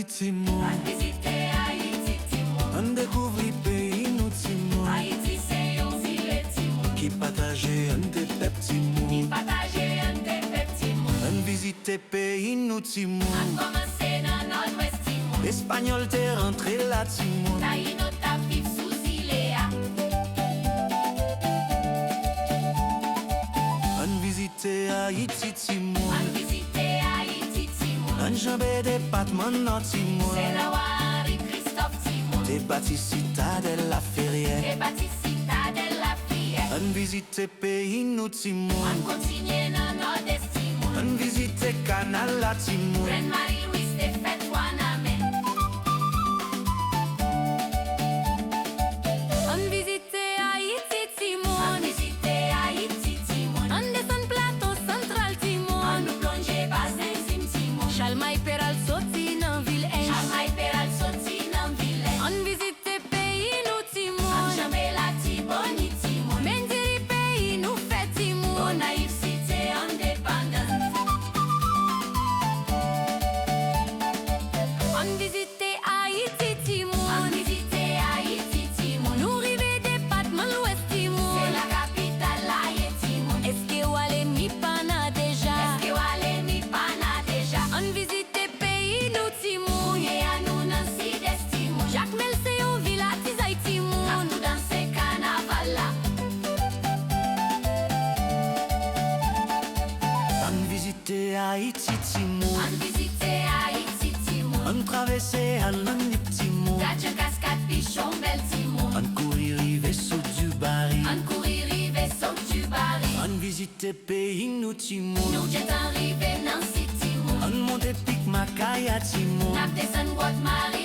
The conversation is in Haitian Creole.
Haïti, Timon. An vizite Haïti, Timon. An découvri pays nou, Timon. Haïti c'est yon ville, Timon. Qui partageait un des pep, Timon. Qui partage un des pep, Timon. An visite pays nou, Timon. An commencé dans nord-ouest, Timon. Espagnol t'es rentré là, Timon. Taïno tap viv sous Ilea. An visite Haïti, Timon. An vizite Haïti, Timon. An jambé département nord, Timon. C'est la Henri Christophe, Timon. T'es bâti citadelle la Ferrière. Et bâti citadelle la Frière. An visite pays nou, Timon. An continue dans nord-est, Timon. An visite canal la, Timon. Reine Marie-Louise te fait Waname. On visite Haïti, Timon. An vizite Haïti, Timon. On descend plateau central, An Timon. nou plonge bassin Zim, Timon. Chalmay Peral sorti nan ville H. Chalmay Peral sorti nan ville. On visite pays nou, An Timon. jambe la Tiboni, Timon. Mendiri pays nou fait, Timon. Bon naïf cité indépendante. On visite Haïti, An Timon. vizite Haïti, Timon. Nou rive département l'ouest, C'est Timon. la capitale la ye, Timon. Eske wale ni pana deja. Eske wale ni pana deja. On visite pays nou, Timon. Mouye a nou nan sides, Timon. Jacques Mel se yon villa tizay, Timon. Kap nou danse carnaval la. An visite Haïti, Timon. An vizite Haïti, Timon. An traversé Atlantique, Timon. Gadje cascade pichon bel, Timon. An couri rive sous du baril. An kouri rive sok du bari. An visite pays nou, Timon. Nou jet an rive nan si, Timon. An monte pic Macaya, Timon. Nap desen Guatemala,